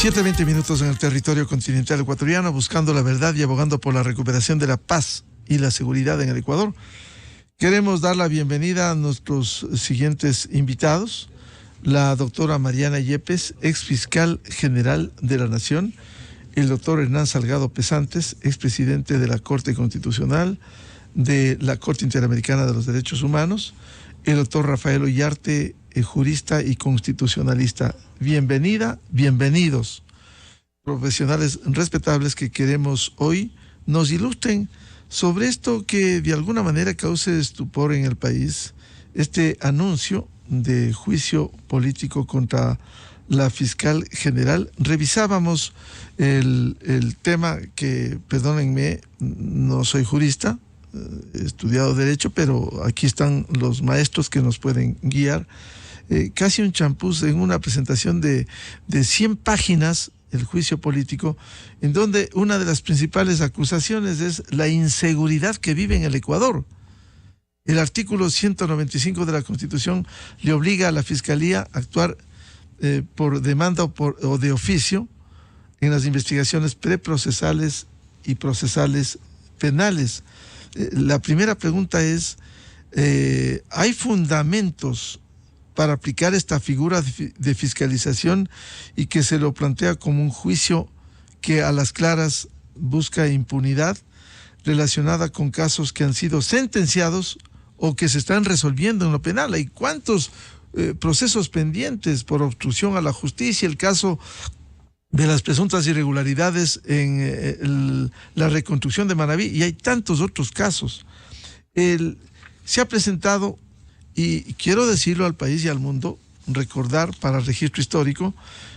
7:20 en el territorio continental ecuatoriano, buscando la verdad y abogando por la recuperación de la paz y la seguridad en el Ecuador. Queremos dar la bienvenida a nuestros siguientes invitados: la doctora Mariana Yepes, ex fiscal general de la Nación; el doctor Hernán Salgado Pesantes, expresidente de la Corte Constitucional, de la Corte Interamericana de los Derechos Humanos; el doctor Rafael Ollarte, jurista y constitucionalista. Bienvenida, bienvenidos, profesionales respetables que queremos hoy nos ilustren sobre esto que de alguna manera cause estupor en el país, este anuncio de juicio político contra la fiscal general. Revisábamos el tema que, perdónenme, no soy jurista, he estudiado Derecho, pero aquí están los maestros que nos pueden guiar. Casi un champús en una presentación de 100 páginas, el juicio político, en donde una de las principales acusaciones es la inseguridad que vive en el Ecuador. El artículo 195 de la Constitución le obliga a la Fiscalía a actuar por demanda o de oficio en las investigaciones preprocesales y procesales penales. La primera pregunta es, ¿hay fundamentos para aplicar esta figura de fiscalización y que se lo plantea como un juicio que a las claras busca impunidad relacionada con casos que han sido sentenciados o que se están resolviendo en lo penal? ¿Hay cuántos procesos pendientes por obstrucción a la justicia? El caso de las presuntas irregularidades en la reconstrucción de Manabí, y hay tantos otros casos. Se ha presentado, y quiero decirlo al país y al mundo, recordar para el registro histórico,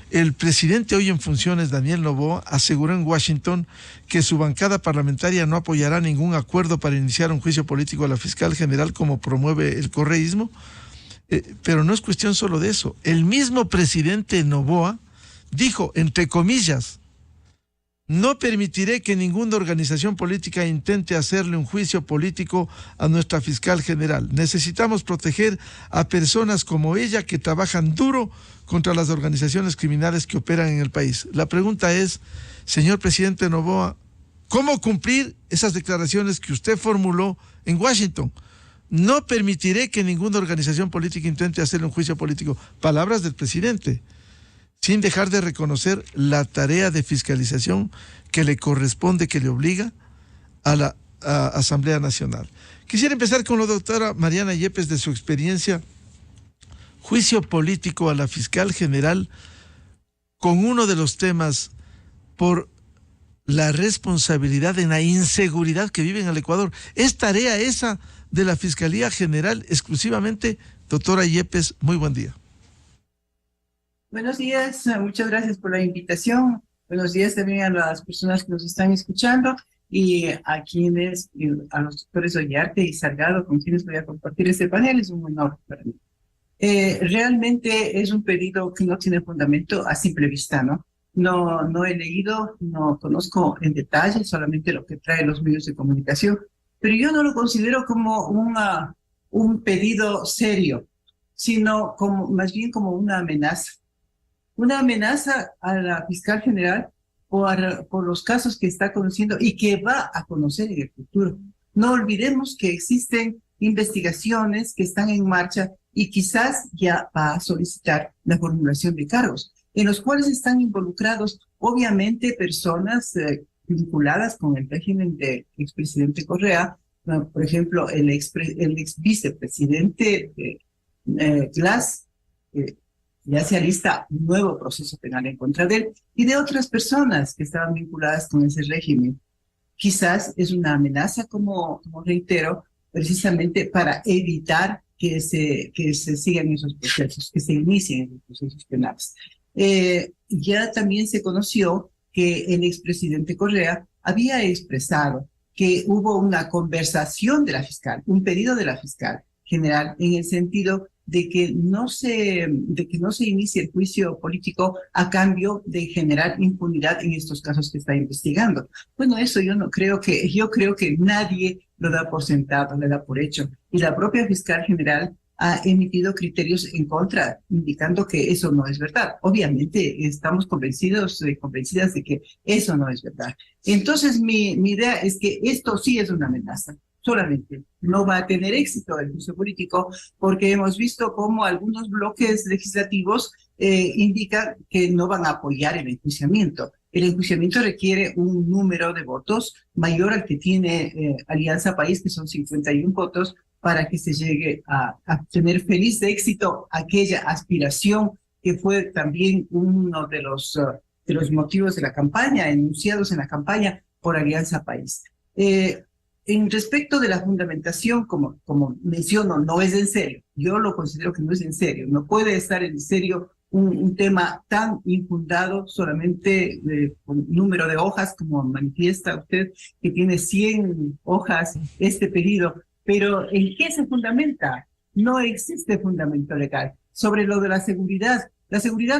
el presidente hoy en funciones, Daniel Noboa, aseguró en Washington que su bancada parlamentaria no apoyará ningún acuerdo para iniciar un juicio político a la fiscal general como promueve el correísmo. Pero no es cuestión solo de eso. El mismo presidente Noboa dijo, entre comillas, no permitiré que ninguna organización política intente hacerle un juicio político a nuestra fiscal general. Necesitamos proteger a personas como ella que trabajan duro contra las organizaciones criminales que operan en el país. La pregunta es, señor presidente Noboa, ¿cómo cumplir esas declaraciones que usted formuló en Washington? No permitiré que ninguna organización política intente hacerle un juicio político. Palabras del presidente, sin dejar de reconocer la tarea de fiscalización que le corresponde, que le obliga a la Asamblea Nacional. Quisiera empezar con la doctora Mariana Yepes, de su experiencia. Juicio político a la fiscal general con uno de los temas por la responsabilidad en la inseguridad que vive en el Ecuador. ¿Es tarea esa de la Fiscalía General exclusivamente? Doctora Yepes, muy buen día. Buenos días, muchas gracias por la invitación. Buenos días también a las personas que nos están escuchando y a quienes, a los doctores Ollarte y Salgado, con quienes voy a compartir este panel. Es un honor para mí. Realmente es un pedido que no tiene fundamento a simple vista, ¿no? No he leído, no conozco en detalle, solamente lo que traen los medios de comunicación, pero yo no lo considero como un pedido serio, sino como, más bien como una amenaza. Una amenaza a la fiscal general por los casos que está conociendo y que va a conocer en el futuro. No olvidemos que existen investigaciones que están en marcha y quizás ya va a solicitar la formulación de cargos, en los cuales están involucrados, obviamente, personas vinculadas con el régimen del expresidente Correa, por ejemplo, el ex vicepresidente Glass, ya se alista un nuevo proceso penal en contra de él, y de otras personas que estaban vinculadas con ese régimen. Quizás es una amenaza, como reitero, precisamente para evitar que se sigan esos procesos, que se inicien esos procesos penales. Ya también se conoció que el expresidente Correa había expresado que hubo una conversación de la fiscal, un pedido de la fiscal general, en el sentido de que no se inicie el juicio político a cambio de generar impunidad en estos casos que está investigando. Bueno, eso yo creo que nadie lo da por sentado, le da por hecho. Y la propia fiscal general ha emitido criterios en contra, indicando que eso no es verdad. Obviamente estamos convencidas de que eso no es verdad. Entonces mi idea es que esto sí es una amenaza. Solamente no va a tener éxito el juicio político porque hemos visto cómo algunos bloques legislativos indican que no van a apoyar el enjuiciamiento. El enjuiciamiento requiere un número de votos mayor al que tiene Alianza País, que son 51 votos, para que se llegue a tener feliz de éxito aquella aspiración que fue también uno de los motivos de la campaña, enunciados en la campaña por Alianza País. En respecto de la fundamentación, como menciono, no es en serio. Yo lo considero que no es en serio. No puede estar en serio un tema tan infundado solamente con número de hojas, como manifiesta usted, que tiene 100 hojas este pedido. Pero ¿en qué se fundamenta? No existe fundamento legal. Sobre lo de la seguridad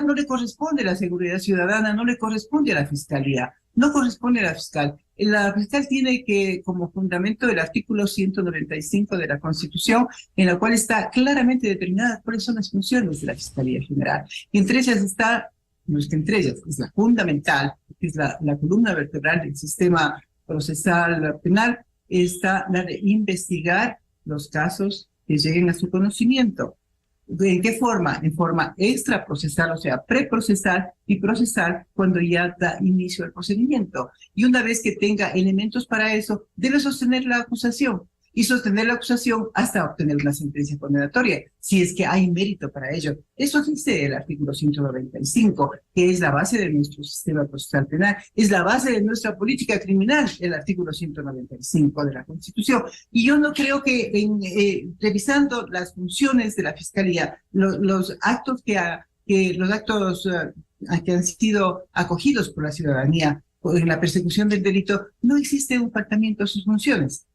no le corresponde a la seguridad ciudadana, no le corresponde a la fiscalía, no corresponde a la fiscal. La fiscal tiene que, como fundamento, el artículo 195 de la Constitución, en la cual está claramente determinada cuáles son las funciones de la Fiscalía General. Y entre ellas está, no es que entre ellas, es la fundamental, que es la columna vertebral del sistema procesal penal, está la de investigar los casos que lleguen a su conocimiento. ¿En qué forma? En forma extraprocesal, o sea, preprocesal y procesal cuando ya da inicio al procedimiento. Y una vez que tenga elementos para eso, debe sostener la acusación y sostener la acusación hasta obtener una sentencia condenatoria, si es que hay mérito para ello. Eso dice el artículo 195, que es la base de nuestro sistema procesal penal, es la base de nuestra política criminal, el artículo 195 de la Constitución. Y yo no creo que revisando las funciones de la Fiscalía, los actos que han sido acogidos por la ciudadanía en la persecución del delito, no existe un faltamiento a sus funciones.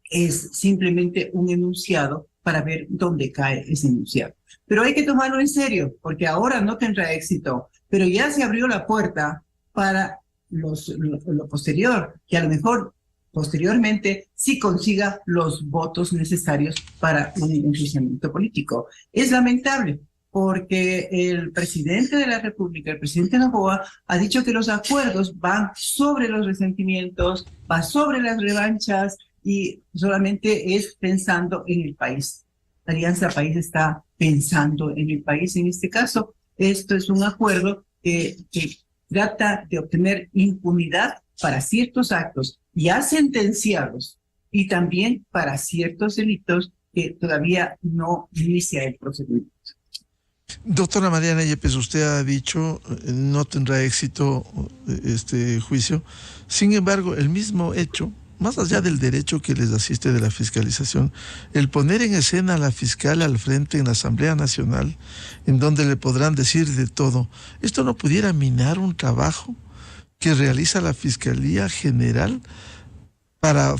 Es simplemente un enunciado para ver dónde cae ese enunciado. Pero hay que tomarlo en serio, porque ahora no tendrá éxito, pero ya se abrió la puerta para lo posterior, que a lo mejor posteriormente sí consiga los votos necesarios para un enjuiciamiento político. Es lamentable, porque el presidente de la República, el presidente Noboa, ha dicho que los acuerdos van sobre los resentimientos, van sobre las revanchas, y solamente es pensando en el país. La Alianza País está pensando en el país. En este caso, esto es un acuerdo que trata de obtener impunidad para ciertos actos ya sentenciados y también para ciertos delitos que todavía no inicia el procedimiento. Doctora Mariana Yepes, usted ha dicho no tendrá éxito este juicio. Sin embargo, el mismo hecho, más allá del derecho que les asiste de la fiscalización, el poner en escena a la fiscal al frente en la Asamblea Nacional, en donde le podrán decir de todo, ¿esto no pudiera minar un trabajo que realiza la Fiscalía General para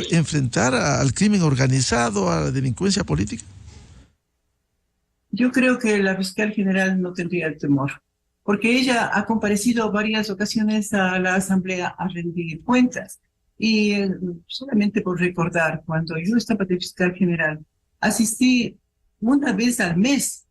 enfrentar al crimen organizado, a la delincuencia política? Yo creo que la fiscal general no tendría el temor, porque ella ha comparecido varias ocasiones a la Asamblea a rendir cuentas. Y solamente por recordar, cuando yo estaba de fiscal general, asistí una vez al mes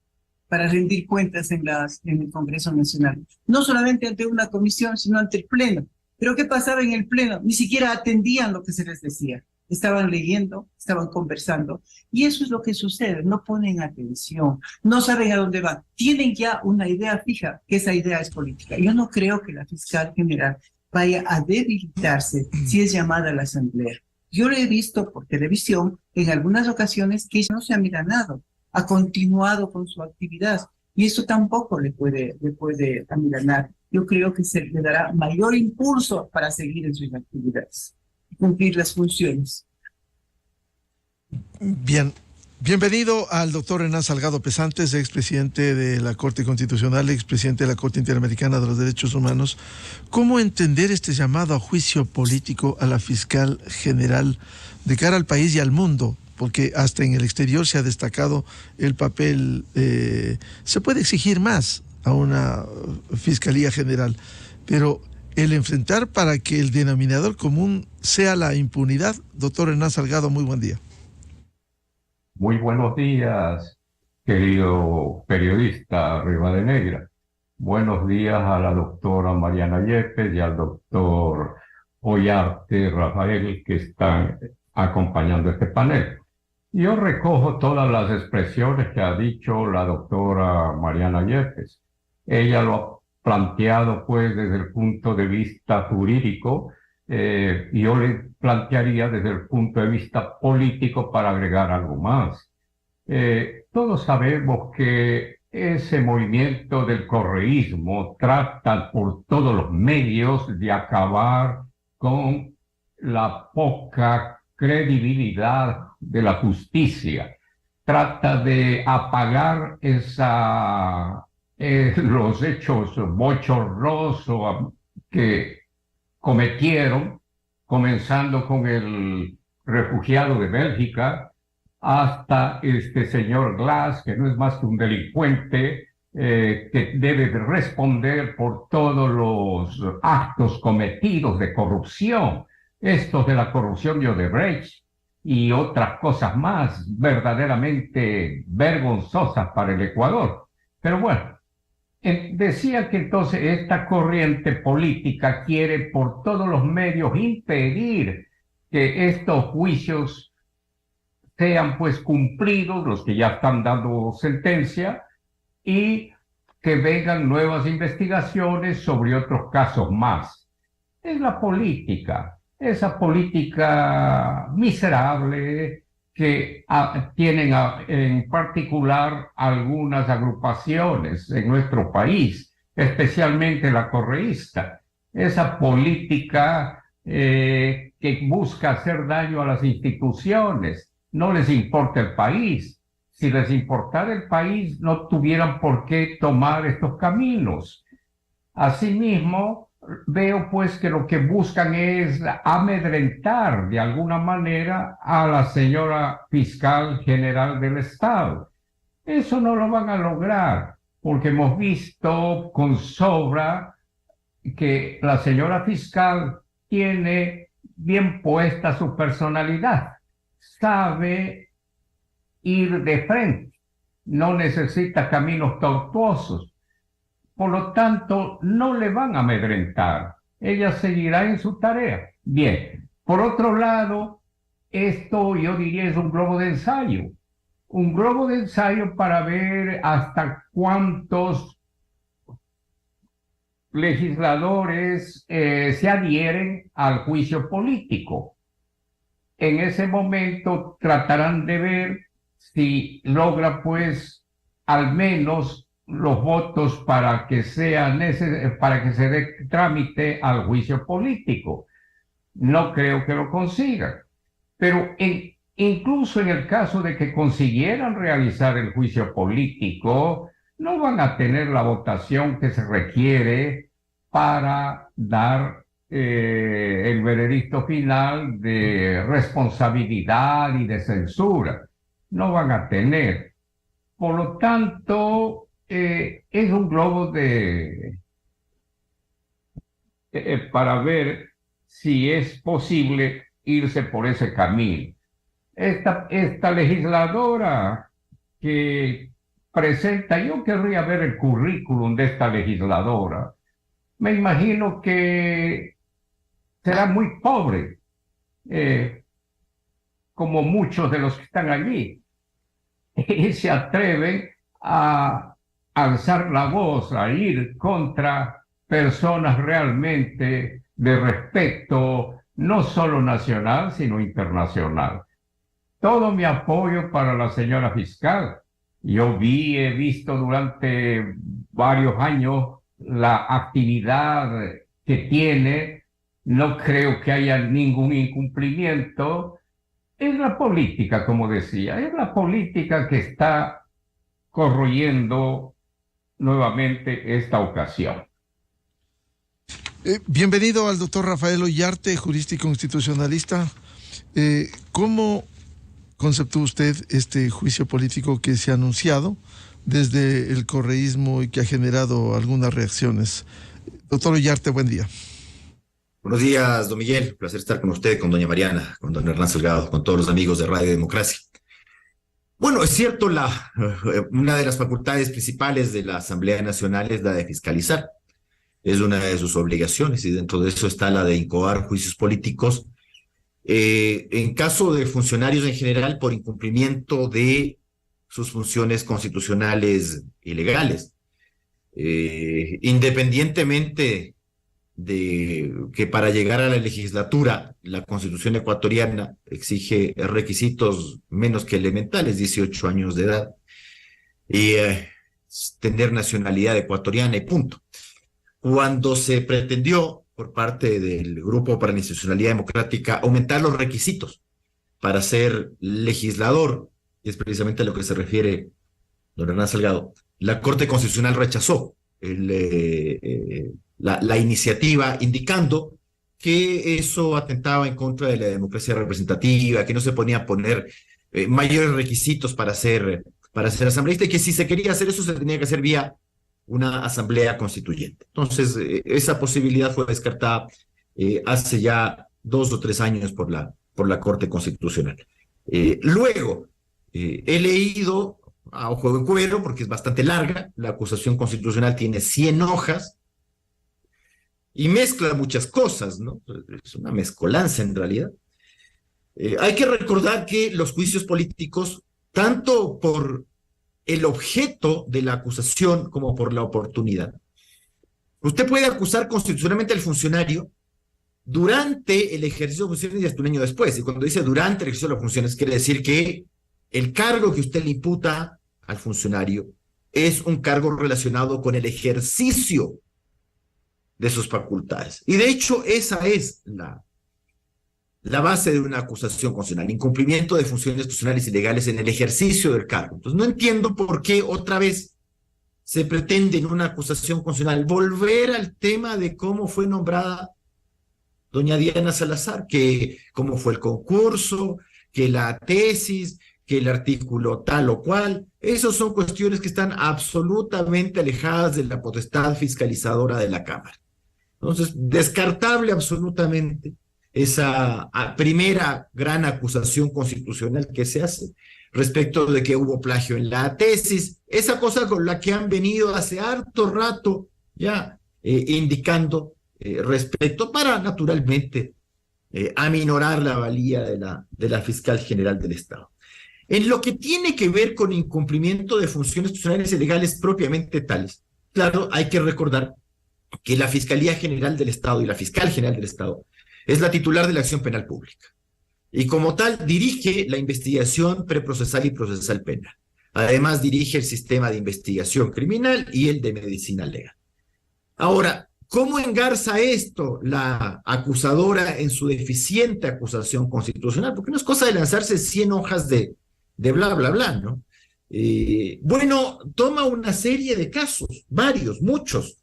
para rendir cuentas en el Congreso Nacional. No solamente ante una comisión, sino ante el Pleno. Pero ¿qué pasaba en el Pleno? Ni siquiera atendían lo que se les decía. Estaban leyendo, estaban conversando. Y eso es lo que sucede. No ponen atención, no saben a dónde van. Tienen ya una idea fija, que esa idea es política. Yo no creo que la fiscal general vaya a debilitarse si es llamada a la Asamblea. Yo lo he visto por televisión en algunas ocasiones que ella no se ha amilanado, ha continuado con su actividad y eso tampoco le puede amilanar. Yo creo que se le dará mayor impulso para seguir en sus actividades y cumplir las funciones. Bien. Bienvenido al doctor Hernán Salgado Pesantes, expresidente de la Corte Constitucional, expresidente de la Corte Interamericana de los Derechos Humanos. ¿Cómo entender este llamado a juicio político a la fiscal general de cara al país y al mundo? Porque hasta en el exterior se ha destacado el papel, se puede exigir más a una fiscalía general, pero el enfrentar para que el denominador común sea la impunidad. Doctor Hernán Salgado, muy buen día. Muy buenos días, querido periodista Rivadenegra. Buenos días a la doctora Mariana Yepes y al doctor Ollarte Rafael, que están acompañando este panel. Yo recojo todas las expresiones que ha dicho la doctora Mariana Yepes. Ella lo ha planteado pues desde el punto de vista jurídico, y yo le plantearía desde el punto de vista político para agregar algo más. Todos sabemos que ese movimiento del correísmo trata por todos los medios de acabar con la poca credibilidad de la justicia. Trata de apagar los hechos bochornosos que cometieron, comenzando con el refugiado de Bélgica, hasta este señor Glass, que no es más que un delincuente, que debe de responder por todos los actos cometidos de corrupción, estos de la corrupción de Odebrecht y otras cosas más verdaderamente vergonzosas para el Ecuador. Pero bueno, decía que entonces esta corriente política quiere por todos los medios impedir que estos juicios sean pues cumplidos, los que ya están dando sentencia, y que vengan nuevas investigaciones sobre otros casos más. Es la política, esa política miserable que tienen en particular algunas agrupaciones en nuestro país, especialmente la correísta. Esa política que busca hacer daño a las instituciones. No les importa el país. Si les importara el país, no tuvieran por qué tomar estos caminos. Asimismo, veo pues que lo que buscan es amedrentar de alguna manera a la señora fiscal general del Estado. Eso no lo van a lograr, porque hemos visto con sobra que la señora fiscal tiene bien puesta su personalidad, sabe ir de frente, no necesita caminos tortuosos. Por lo tanto, no le van a amedrentar. Ella seguirá en su tarea. Bien, por otro lado, esto yo diría es un globo de ensayo. Un globo de ensayo para ver hasta cuántos legisladores se adhieren al juicio político. En ese momento tratarán de ver si logra pues al menos los votos para que para que se dé trámite al juicio político. No creo que lo consigan. Pero incluso en el caso de que consiguieran realizar el juicio político, no van a tener la votación que se requiere para dar el veredicto final de responsabilidad y de censura. No van a tener. Por lo tanto, es un globo para ver si es posible irse por ese camino. Esta legisladora que presenta, yo querría ver el currículum de esta legisladora. Me imagino que será muy pobre, como muchos de los que están allí, y se atreven a alzar la voz, a ir contra personas realmente de respeto, no solo nacional, sino internacional. Todo mi apoyo para la señora fiscal. Yo he visto durante varios años la actividad que tiene, no creo que haya ningún incumplimiento. Es la política, como decía, es la política que está corroyendo nuevamente esta ocasión. Bienvenido al doctor Rafael Ollarte, jurista y constitucionalista. ¿Cómo conceptúa usted este juicio político que se ha anunciado desde el correísmo y que ha generado algunas reacciones? Doctor Ollarte, buen día. Buenos días, don Miguel. Placer estar con usted, con doña Mariana, con don Hernán Salgado, con todos los amigos de Radio Democracia. Bueno, es cierto, una de las facultades principales de la Asamblea Nacional es la de fiscalizar. Es una de sus obligaciones y dentro de eso está la de incoar juicios políticos en caso de funcionarios en general por incumplimiento de sus funciones constitucionales y legales. Independientemente de que para llegar a la legislatura la Constitución ecuatoriana exige requisitos menos que elementales, 18 años de edad, y tener nacionalidad ecuatoriana y punto. Cuando se pretendió por parte del Grupo para la Institucionalidad Democrática aumentar los requisitos para ser legislador, y es precisamente a lo que se refiere don Hernán Salgado, la Corte Constitucional rechazó la iniciativa, indicando que eso atentaba en contra de la democracia representativa, que no se ponía a poner mayores requisitos para ser asambleísta, y que si se quería hacer eso se tenía que hacer vía una asamblea constituyente. Entonces, esa posibilidad fue descartada hace ya 2 o 3 años por la Corte Constitucional. Luego, he leído a ojo de cuero, porque es bastante larga, la acusación constitucional tiene 100 hojas, y mezcla muchas cosas, ¿no? Es una mezcolanza en realidad. Hay que recordar que los juicios políticos, tanto por el objeto de la acusación como por la oportunidad, usted puede acusar constitucionalmente al funcionario durante el ejercicio de funciones y hasta un año después. Y cuando dice durante el ejercicio de las funciones, quiere decir que el cargo que usted le imputa al funcionario es un cargo relacionado con el ejercicio de sus facultades. Y de hecho, esa es la base de una acusación constitucional, incumplimiento de funciones constitucionales y legales en el ejercicio del cargo. Entonces, no entiendo por qué otra vez se pretende en una acusación constitucional volver al tema de cómo fue nombrada doña Diana Salazar, que cómo fue el concurso, que la tesis, que el artículo tal o cual. Esas son cuestiones que están absolutamente alejadas de la potestad fiscalizadora de la Cámara. Entonces, descartable absolutamente esa primera gran acusación constitucional que se hace respecto de que hubo plagio en la tesis, esa cosa con la que han venido hace harto rato ya indicando respecto para naturalmente aminorar la valía de la fiscal general del Estado. En lo que tiene que ver con incumplimiento de funciones constitucionales y legales propiamente tales, claro, hay que recordar que la Fiscalía General del Estado y la Fiscal General del Estado es la titular de la acción penal pública y como tal dirige la investigación preprocesal y procesal penal. Además dirige el sistema de investigación criminal y el de medicina legal. Ahora, ¿cómo engarza esto la acusadora en su deficiente acusación constitucional? Porque no es cosa de lanzarse 100 hojas de bla, bla, bla, ¿no? Bueno, toma una serie de casos, varios, muchos,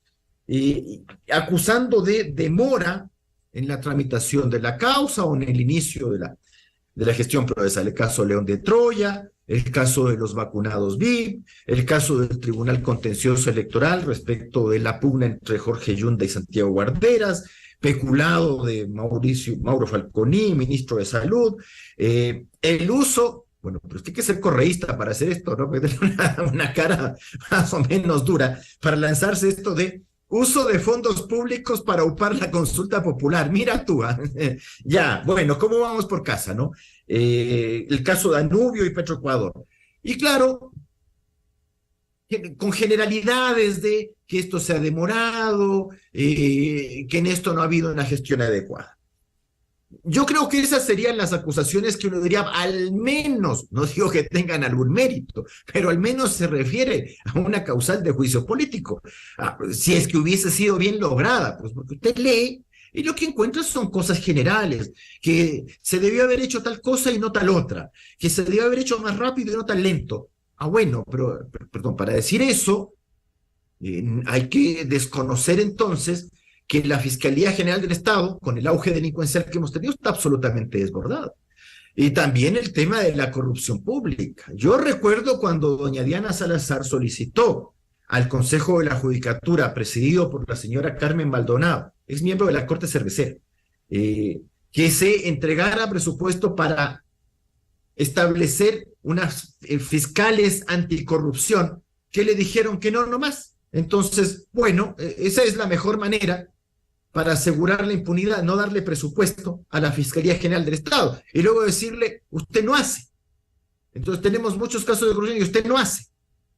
acusando de demora en la tramitación de la causa o en el inicio de la gestión procesal. El caso León de Troya, el caso de los vacunados VIP, el caso del Tribunal Contencioso Electoral respecto de la pugna entre Jorge Yunda y Santiago Guarderas, peculado de Mauro Falconi, ministro de Salud, el uso. Bueno, pero usted hay que ser correísta para hacer esto, ¿no? Porque tiene una cara más o menos dura para lanzarse esto de uso de fondos públicos para upar la consulta popular. Mira tú, ya, bueno, ¿cómo vamos por casa, no? El caso Danubio y Petroecuador. Y claro, con generalidades de que esto se ha demorado, que en esto no ha habido una gestión adecuada. Yo creo que esas serían las acusaciones que uno diría, al menos, no digo que tengan algún mérito, pero al menos se refiere a una causal de juicio político. Si es que hubiese sido bien lograda, pues porque usted lee y lo que encuentra son cosas generales, que se debió haber hecho tal cosa y no tal otra, que se debió haber hecho más rápido y no tan lento. Bueno, pero perdón, para decir eso, hay que desconocer entonces que la Fiscalía General del Estado, con el auge delincuencial que hemos tenido, está absolutamente desbordada. Y también el tema de la corrupción pública. Yo recuerdo cuando doña Diana Salazar solicitó al Consejo de la Judicatura, presidido por la señora Carmen Maldonado, ex miembro de la Corte Cervecera, que se entregara presupuesto para establecer unas fiscales anticorrupción que le dijeron que no nomás. Entonces, bueno, esa es la mejor manera para asegurar la impunidad, no darle presupuesto a la Fiscalía General del Estado y luego decirle, usted no hace. Entonces tenemos muchos casos de corrupción y usted no hace.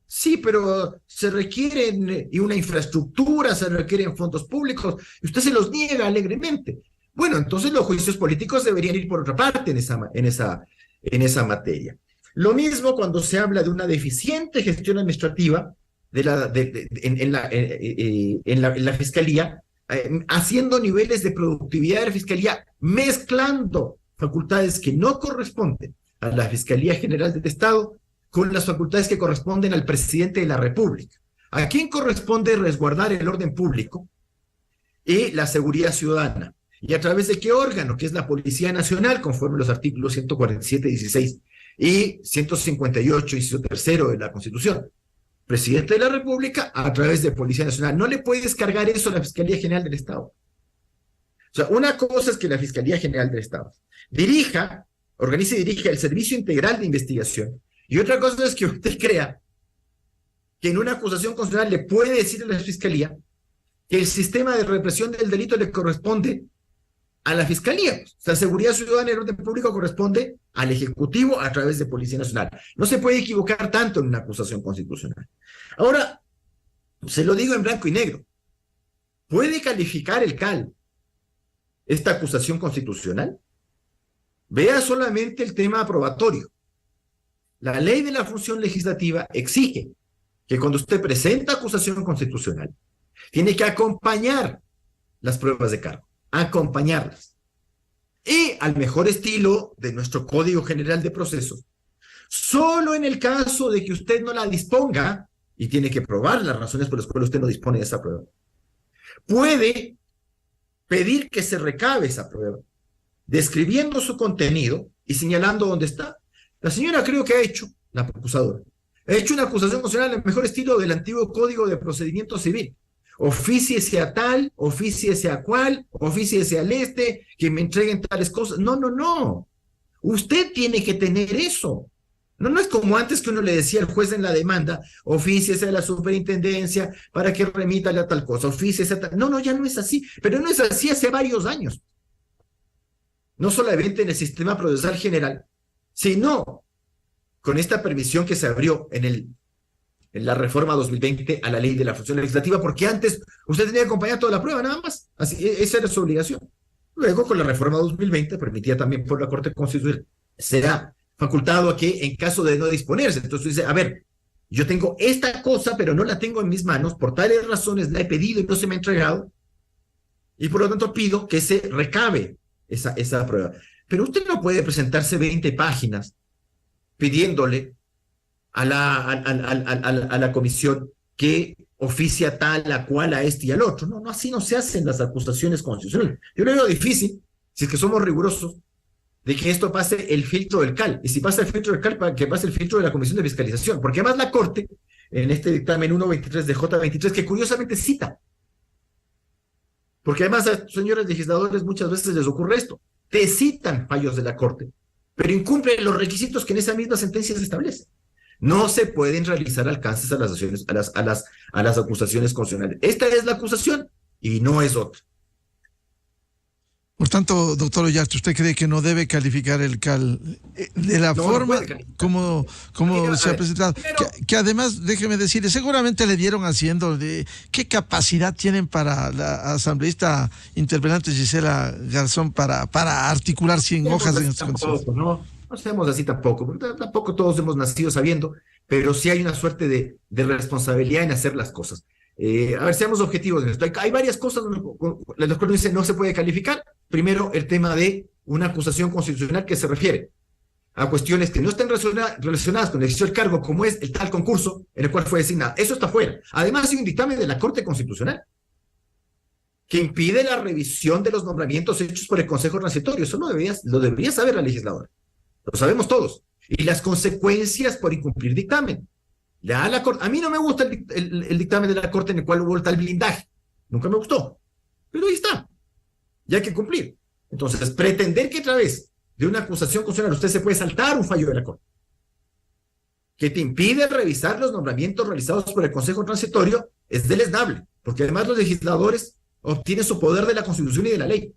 Sí, pero se requieren y una infraestructura, se requieren fondos públicos, y usted se los niega alegremente. Bueno, entonces los juicios políticos deberían ir por otra parte en esa materia. Lo mismo cuando se habla de una deficiente gestión administrativa en la Fiscalía, haciendo niveles de productividad de la Fiscalía, mezclando facultades que no corresponden a la Fiscalía General del Estado con las facultades que corresponden al presidente de la República. ¿A quién corresponde resguardar el orden público y la seguridad ciudadana? ¿Y a través de qué órgano? Que es la Policía Nacional, conforme los artículos 147, 16 y 158, inciso tercero de la Constitución. Presidente de la República a través de Policía Nacional. No le puede descargar eso a la Fiscalía General del Estado. O sea, una cosa es que la Fiscalía General del Estado organice y dirija el Servicio Integral de Investigación, y otra cosa es que usted crea que en una acusación constitucional le puede decir a la Fiscalía que el sistema de represión del delito le corresponde a la Fiscalía. La seguridad ciudadana y el orden público corresponde al Ejecutivo a través de Policía Nacional. No se puede equivocar tanto en una acusación constitucional. Ahora, se lo digo en blanco y negro. ¿Puede calificar el CAL esta acusación constitucional? Vea solamente el tema aprobatorio. La ley de la función legislativa exige que cuando usted presenta acusación constitucional, tiene que acompañar las pruebas de cargo, acompañarlas. Y al mejor estilo de nuestro Código General de Procesos, solo en el caso de que usted no la disponga, y tiene que probar las razones por las cuales usted no dispone de esa prueba, puede pedir que se recabe esa prueba, describiendo su contenido y señalando dónde está. La señora creo que la acusadora, ha hecho una acusación constitucional en el mejor estilo del antiguo Código de Procedimiento Civil. Ofíciese a tal, ofíciese a cual, ofíciese al que me entreguen tales cosas. No, no, no. Usted tiene que tener eso. No es como antes que uno le decía al juez en la demanda, ofíciese a la superintendencia para que remita a tal cosa, ofíciese a tal. No, ya no es así. Pero no es así hace varios años. No solamente en el sistema procesal general, sino con esta permisión que se abrió en la reforma 2020 a la ley de la función legislativa, porque antes usted tenía que acompañar toda la prueba, nada más. Así, esa era su obligación. Luego, con la reforma 2020, permitida también por la Corte Constitucional, será facultado a que en caso de no disponerse. Entonces dice, a ver, yo tengo esta cosa, pero no la tengo en mis manos, por tales razones la he pedido y no se me ha entregado, y por lo tanto pido que se recabe esa prueba. Pero usted no puede presentarse 20 páginas pidiéndole a la comisión que oficia tal, a cual, a este y al otro. No, así no se hacen las acusaciones constitucionales. Yo lo veo difícil, si es que somos rigurosos, de que esto pase el filtro del CAL. Y si pasa el filtro del CAL, que pase el filtro de la Comisión de Fiscalización. Porque además la Corte, en este dictamen 123 de J23, que curiosamente cita, porque además a señores legisladores muchas veces les ocurre esto, te citan fallos de la Corte, pero incumplen los requisitos que en esa misma sentencia se establecen. No se pueden realizar alcances a las acusaciones constitucionales. Esta es la acusación y no es otra. Por tanto, doctor Ollarte, ¿usted cree que no debe calificar el CAL de la forma como se ha presentado? Que además, déjeme decirle, seguramente le dieron haciendo de qué capacidad tienen para la asambleísta interpelante Gisela Garzón para articular 100 hojas en estas condiciones. No seamos así tampoco, porque tampoco todos hemos nacido sabiendo, pero sí hay una suerte de responsabilidad en hacer las cosas. A ver, seamos objetivos en esto. Hay varias cosas donde los cuales dicen no se puede calificar. Primero, el tema de una acusación constitucional que se refiere a cuestiones que no estén relacionadas con el ejercicio del cargo, como es el tal concurso en el cual fue designado. Eso está fuera. Además, hay un dictamen de la Corte Constitucional que impide la revisión de los nombramientos hechos por el Consejo Transitorio. Eso lo debería saber la legisladora. Lo sabemos todos. Y las consecuencias por incumplir dictamen. A mí no me gusta el dictamen de la Corte en el cual hubo tal blindaje. Nunca me gustó. Pero ahí está. Ya hay que cumplir. Entonces, pretender que a través de una acusación constitucional, usted se puede saltar un fallo de la Corte que te impide revisar los nombramientos realizados por el Consejo Transitorio, es deleznable, porque además los legisladores obtienen su poder de la Constitución y de la ley.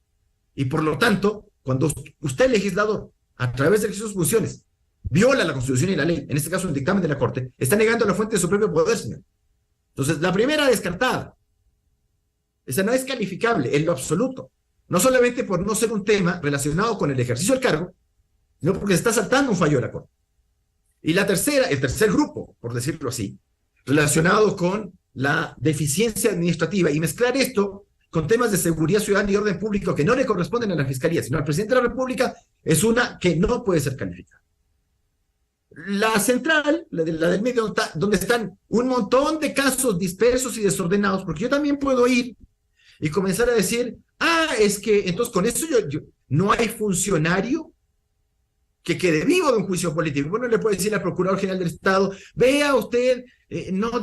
Y por lo tanto, cuando usted, legislador, a través de sus funciones, viola la Constitución y la ley, en este caso el dictamen de la Corte, está negando la fuente de su propio poder, señor. Entonces, la primera descartada, esa no es calificable en lo absoluto, no solamente por no ser un tema relacionado con el ejercicio del cargo, sino porque se está saltando un fallo de la Corte. Y la tercera, el tercer grupo, por decirlo así, relacionado con la deficiencia administrativa, y mezclar esto con temas de seguridad ciudadana y orden público que no le corresponden a la Fiscalía, sino al presidente de la República, es una que no puede ser calificada. La central, la del medio, donde están un montón de casos dispersos y desordenados, porque yo también puedo ir y comenzar a decir, es que entonces con eso no hay funcionario que quede vivo de un juicio político. Bueno, le puede decir al Procurador General del Estado, vea usted, no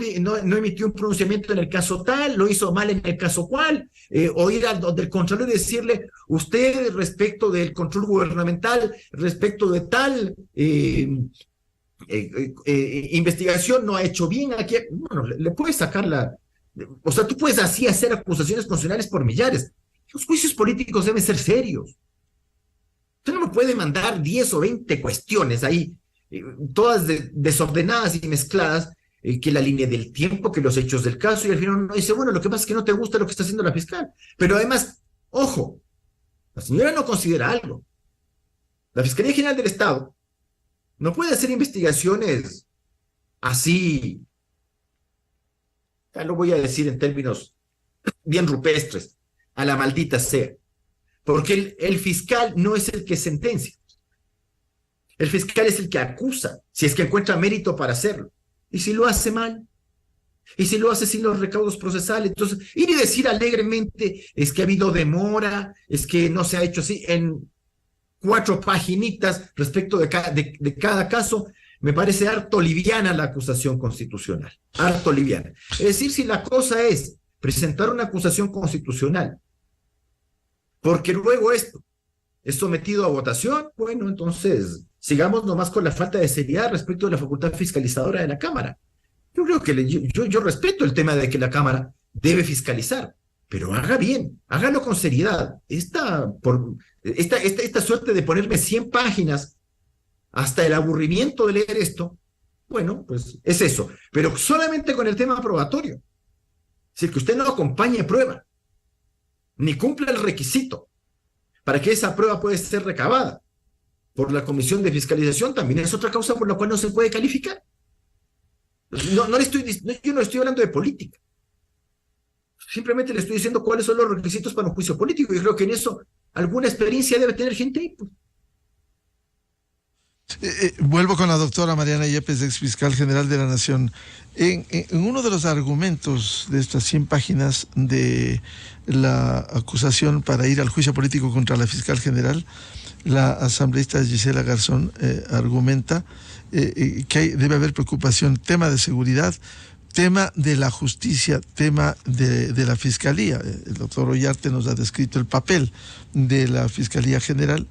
emitió un pronunciamiento en el caso tal, lo hizo mal en el caso cual, o ir al del Contralor y decirle, usted respecto del control gubernamental, respecto de tal investigación no ha hecho bien aquí. Bueno, le puedes sacar o sea, tú puedes así hacer acusaciones constitucionales por millares. Los juicios políticos deben ser serios. Usted no me puede mandar 10 o 20 cuestiones ahí, todas desordenadas y mezcladas, que la línea del tiempo, que los hechos del caso, y al final uno dice, bueno, lo que pasa es que no te gusta lo que está haciendo la fiscal. Pero además, ojo, la señora no considera algo. La Fiscalía General del Estado no puede hacer investigaciones así, ya lo voy a decir en términos bien rupestres, a la maldita sea. Porque el fiscal no es el que sentencia. El fiscal es el que acusa, si es que encuentra mérito para hacerlo. Y si lo hace mal, y si lo hace sin los recaudos procesales, entonces ir y decir alegremente, es que ha habido demora, es que no se ha hecho así, en 4 paginitas respecto de cada caso, me parece harto liviana la acusación constitucional, harto liviana. Es decir, si la cosa es presentar una acusación constitucional, porque luego esto es sometido a votación, bueno, entonces sigamos nomás con la falta de seriedad respecto de la facultad fiscalizadora de la Cámara. Yo creo que yo respeto el tema de que la Cámara debe fiscalizar, pero haga bien, hágalo con seriedad. Esta suerte de ponerme 100 páginas hasta el aburrimiento de leer esto, bueno, pues es eso, pero solamente con el tema probatorio. Es decir, que usted no acompañe prueba, ni cumpla el requisito para que esa prueba pueda ser recabada por la Comisión de Fiscalización, también es otra causa por la cual no se puede calificar. Yo no estoy hablando de política. Simplemente le estoy diciendo cuáles son los requisitos para un juicio político, y creo que en eso alguna experiencia debe tener gente ahí. Pues. Vuelvo con la doctora Mariana Yepes, ex fiscal general de la Nación. En uno de los argumentos de estas 100 páginas de la acusación para ir al juicio político contra la fiscal general, la asambleísta Gisela Garzón argumenta que debe haber preocupación, tema de seguridad, tema de la justicia, tema de la fiscalía. El doctor Ollarte nos ha descrito el papel de la Fiscalía General,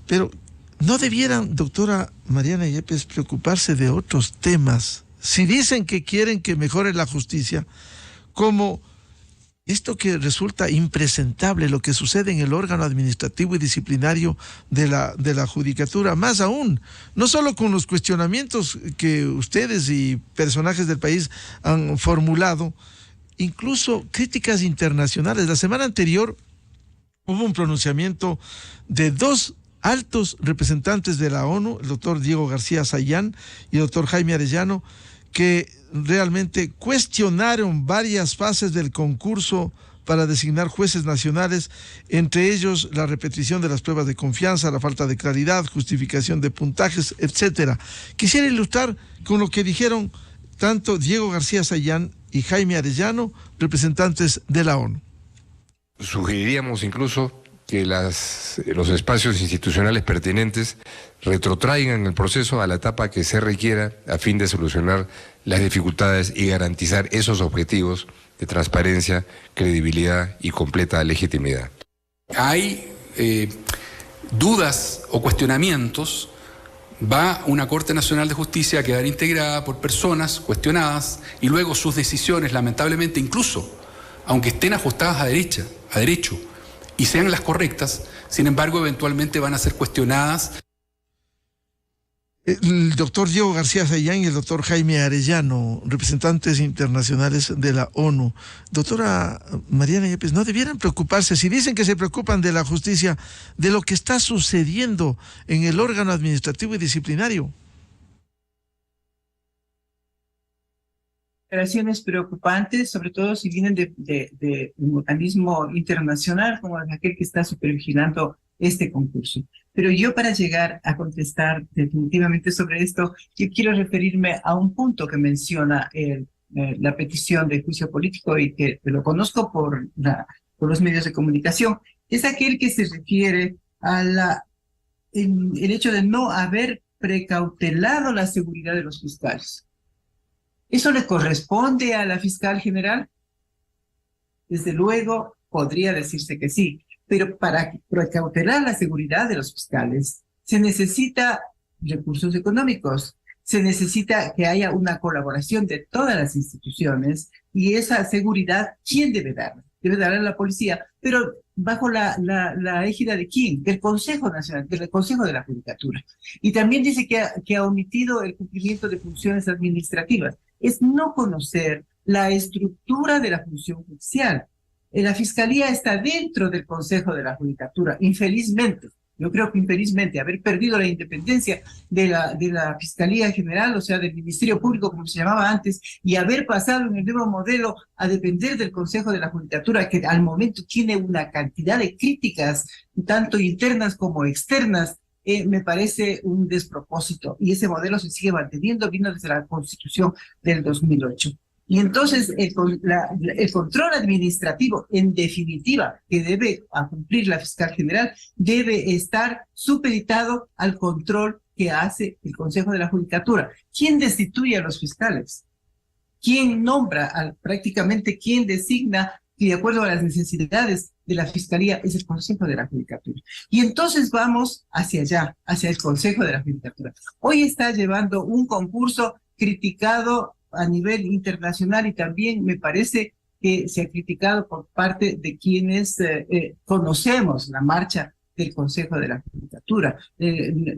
pero ¿no debieran, doctora Mariana Yepes, preocuparse de otros temas? Si dicen que quieren que mejore la justicia, como esto que resulta impresentable, lo que sucede en el órgano administrativo y disciplinario de la judicatura, más aún, no solo con los cuestionamientos que ustedes y personajes del país han formulado, incluso críticas internacionales. La semana anterior hubo un pronunciamiento de 2 altos representantes de la ONU, el doctor Diego García Sayán y el doctor Jaime Arellano, que realmente cuestionaron varias fases del concurso para designar jueces nacionales, entre ellos la repetición de las pruebas de confianza, la falta de claridad, justificación de puntajes, etcétera. Quisiera ilustrar con lo que dijeron tanto Diego García Sayán y Jaime Arellano, representantes de la ONU. Sugeriríamos incluso que los espacios institucionales pertinentes retrotraigan el proceso a la etapa que se requiera a fin de solucionar las dificultades y garantizar esos objetivos de transparencia, credibilidad y completa legitimidad. Hay dudas o cuestionamientos, va una Corte Nacional de Justicia a quedar integrada por personas cuestionadas y luego sus decisiones, lamentablemente, incluso aunque estén ajustadas a derecho y sean las correctas, sin embargo, eventualmente van a ser cuestionadas. El doctor Diego García Sayán y el doctor Jaime Arellano, representantes internacionales de la ONU. Doctora Mariana Yepes, ¿no debieran preocuparse, si dicen que se preocupan de la justicia, de lo que está sucediendo en el órgano administrativo y disciplinario? Declaraciones preocupantes, sobre todo si vienen de un organismo internacional como aquel que está supervigilando este concurso. Pero yo, para llegar a contestar definitivamente sobre esto, yo quiero referirme a un punto que menciona la petición de juicio político, y que lo conozco por los medios de comunicación. Es aquel que se refiere a el hecho de no haber precautelado la seguridad de los fiscales. ¿Eso le corresponde a la fiscal general? Desde luego, podría decirse que sí, pero para precautelar la seguridad de los fiscales se necesita recursos económicos, se necesita que haya una colaboración de todas las instituciones, y esa seguridad, ¿quién debe darla? Debe darla la policía, pero bajo la égida de quién? Del Consejo Nacional, del Consejo de la Judicatura. Y también dice que ha omitido el cumplimiento de funciones administrativas. Es no conocer la estructura de la función judicial. La Fiscalía está dentro del Consejo de la Judicatura, infelizmente. Yo creo que infelizmente haber perdido la independencia de la Fiscalía General, o sea, del Ministerio Público, como se llamaba antes, y haber pasado en el nuevo modelo a depender del Consejo de la Judicatura, que al momento tiene una cantidad de críticas, tanto internas como externas, me parece un despropósito. Y ese modelo se sigue manteniendo, vino desde la Constitución del 2008. Y entonces el control administrativo, en definitiva, que debe cumplir la fiscal general, debe estar supeditado al control que hace el Consejo de la Judicatura. ¿Quién destituye a los fiscales? ¿Quién nombra? Prácticamente quién designa, y de acuerdo a las necesidades de la Fiscalía, es el Consejo de la Judicatura. Y entonces vamos hacia allá, hacia el Consejo de la Judicatura. Hoy está llevando un concurso criticado a nivel internacional, y también me parece que se ha criticado por parte de quienes conocemos la marcha del Consejo de la Judicatura.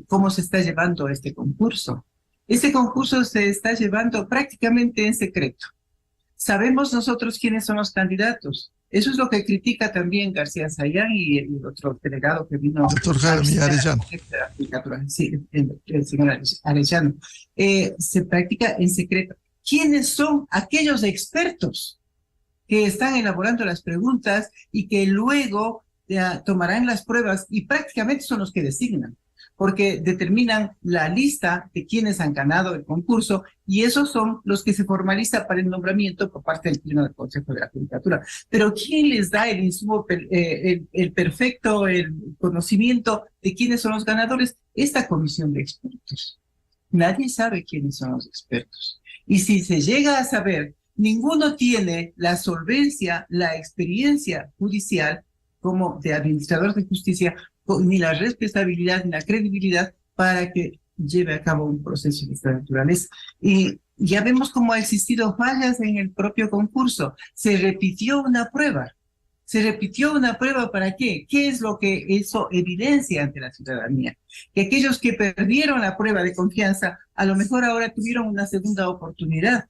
¿Cómo se está llevando este concurso? Este concurso se está llevando prácticamente en secreto. Sabemos nosotros quiénes son los candidatos. Eso es lo que critica también García Sayán y el otro delegado que vino. Doctor Jaime Arellano. Sí, el señor Arellano. Se practica en secreto. ¿Quiénes son aquellos expertos que están elaborando las preguntas y que luego tomarán las pruebas, y prácticamente son los que designan? Porque determinan la lista de quienes han ganado el concurso, y esos son los que se formalizan para el nombramiento por parte del Pleno del Consejo de la Judicatura. Pero ¿quién les da el insumo, el perfecto conocimiento de quiénes son los ganadores? Esta comisión de expertos. Nadie sabe quiénes son los expertos. Y si se llega a saber, ninguno tiene la solvencia, la experiencia judicial como de administrador de justicia, ni la responsabilidad ni la credibilidad para que lleve a cabo un proceso de esta naturaleza. Y ya vemos cómo ha existido fallas en el propio concurso. Se repitió una prueba. ¿Se repitió una prueba para qué? ¿Qué es lo que eso evidencia ante la ciudadanía? Que aquellos que perdieron la prueba de confianza, a lo mejor ahora tuvieron una segunda oportunidad.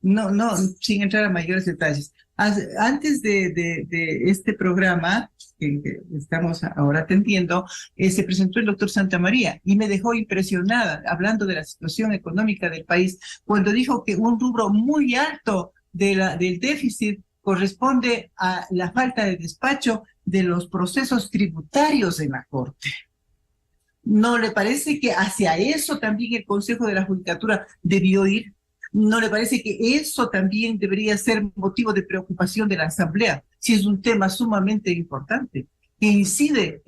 No, sin entrar a mayores detalles. Antes de este programa que estamos ahora atendiendo, se presentó el doctor Santamaría y me dejó impresionada hablando de la situación económica del país, cuando dijo que un rubro muy alto del déficit corresponde a la falta de despacho de los procesos tributarios en la Corte. ¿No le parece que hacia eso también el Consejo de la Judicatura debió ir? ¿No le parece que eso también debería ser motivo de preocupación de la Asamblea, si es un tema sumamente importante, que incide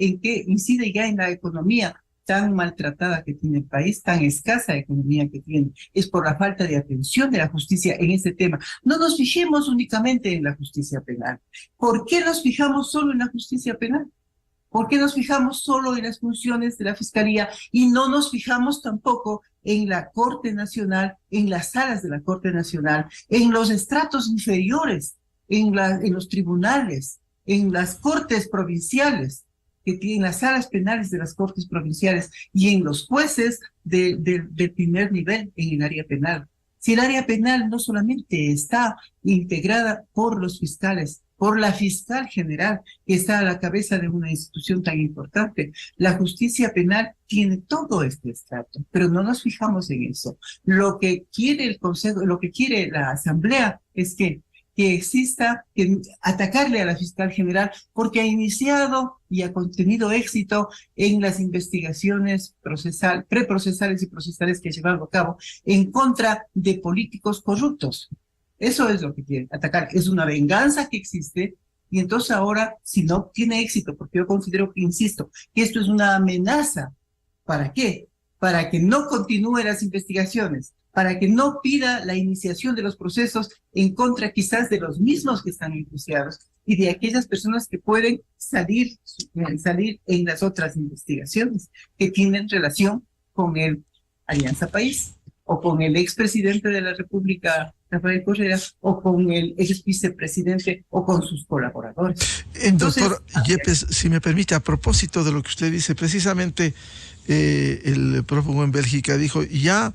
ya en la economía tan maltratada que tiene el país, tan escasa economía que tiene? Es por la falta de atención de la justicia en este tema. No nos fijemos únicamente en la justicia penal. ¿Por qué nos fijamos solo en la justicia penal? ¿Por qué nos fijamos solo en las funciones de la Fiscalía y no nos fijamos tampoco en la Corte Nacional, en las salas de la Corte Nacional, en los estratos inferiores, en los tribunales, en las cortes provinciales, que tienen las salas penales de las cortes provinciales y en los jueces del primer nivel en el área penal? Si el área penal no solamente está integrada por los fiscales, por la fiscal general, que está a la cabeza de una institución tan importante, la justicia penal tiene todo este estrato, pero no nos fijamos en eso. Lo que quiere el Consejo, lo que quiere la Asamblea es que exista, que atacarle a la fiscal general porque ha iniciado y ha tenido éxito en las investigaciones preprocesales y procesales que ha llevado a cabo en contra de políticos corruptos. Eso es lo que quiere atacar. Es una venganza que existe y entonces ahora, si no tiene éxito, porque yo considero que, insisto, que esto es una amenaza. ¿Para qué? Para que no continúe las investigaciones, para que no pida la iniciación de los procesos en contra quizás de los mismos que están enjuiciados y de aquellas personas que pueden salir en las otras investigaciones que tienen relación con el Alianza País o con el expresidente de la República, Rafael Correa, o con el ex vicepresidente o con sus colaboradores. Doctor Yepes, si me permite, a propósito de lo que usted dice, precisamente el prófugo en Bélgica dijo, ya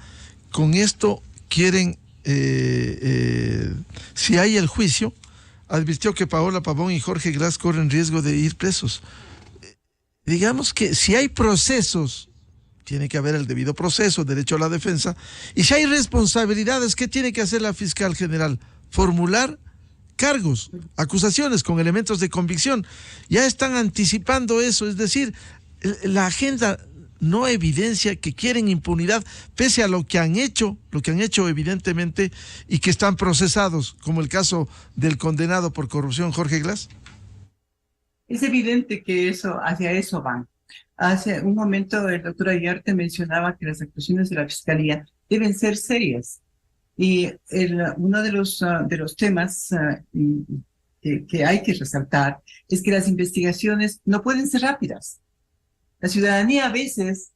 con esto quieren, si hay el juicio, advirtió que Paola Pavón y Jorge Glas corren riesgo de ir presos. Digamos que si hay procesos, tiene que haber el debido proceso, derecho a la defensa, y si hay responsabilidades, ¿qué tiene que hacer la fiscal general? Formular cargos, acusaciones con elementos de convicción. Ya están anticipando eso, es decir, la agenda no evidencia que quieren impunidad, pese a lo que han hecho evidentemente, y que están procesados, como el caso del condenado por corrupción Jorge Glas. Es evidente que hacia eso van. Hace un momento el doctor Ayarte mencionaba que las actuaciones de la Fiscalía deben ser serias. Y uno de los temas que hay que resaltar es que las investigaciones no pueden ser rápidas. La ciudadanía a veces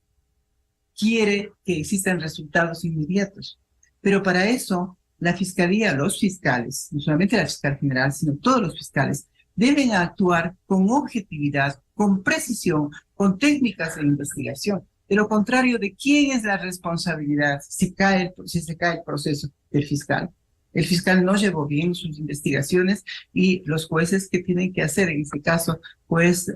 quiere que existan resultados inmediatos, pero para eso la Fiscalía, los fiscales, no solamente la fiscal general, sino todos los fiscales, deben actuar con objetividad, con precisión, con técnicas de investigación. De lo contrario, ¿de quién es la responsabilidad si se cae el proceso del fiscal? El fiscal no llevó bien sus investigaciones y los jueces, ¿qué tienen que hacer en este caso? Pues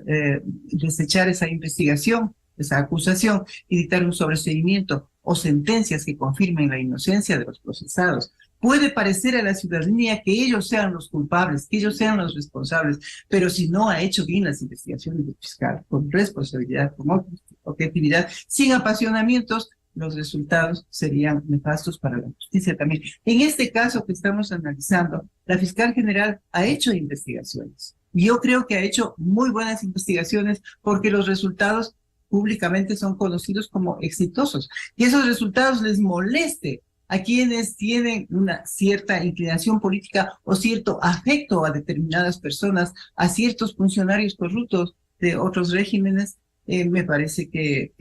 desechar esa investigación, esa acusación y dictar un sobreseimiento o sentencias que confirmen la inocencia de los procesados. Puede parecer a la ciudadanía que ellos sean los culpables, que ellos sean los responsables, pero si no ha hecho bien las investigaciones del fiscal, con responsabilidad, con objetividad, sin apasionamientos, los resultados serían nefastos para la justicia también. En este caso que estamos analizando, la fiscal general ha hecho investigaciones. Y yo creo que ha hecho muy buenas investigaciones porque los resultados públicamente son conocidos como exitosos. Y esos resultados les moleste a quienes tienen una cierta inclinación política o cierto afecto a determinadas personas, a ciertos funcionarios corruptos de otros regímenes, me parece que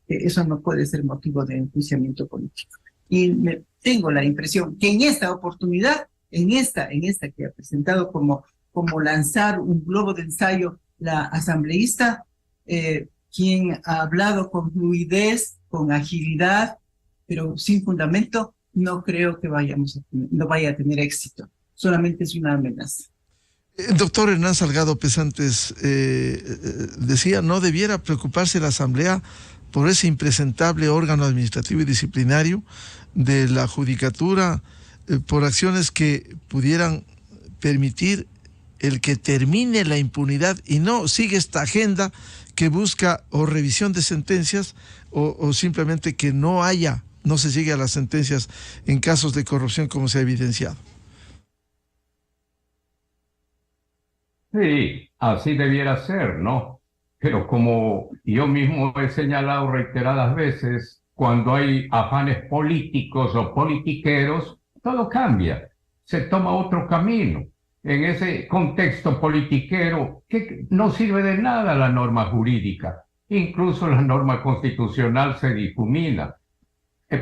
eso no puede ser motivo de enjuiciamiento político. Y tengo la impresión que en esta oportunidad, en esta que ha presentado como lanzar un globo de ensayo la asambleísta, quien ha hablado con fluidez, con agilidad, pero sin fundamento, no creo que no vaya a tener éxito. Solamente es una amenaza. El doctor Hernán Salgado Pesantes decía, no debiera preocuparse la Asamblea por ese impresentable órgano administrativo y disciplinario de la judicatura, por acciones que pudieran permitir el que termine la impunidad y no sigue esta agenda que busca o revisión de sentencias o simplemente que no se llegue a las sentencias en casos de corrupción como se ha evidenciado. Sí, así debiera ser, ¿no? Pero como yo mismo he señalado reiteradas veces, cuando hay afanes políticos o politiqueros, todo cambia, se toma otro camino. en ese contexto politiquero que no sirve de nada la norma jurídica. Incluso la norma constitucional se difumina.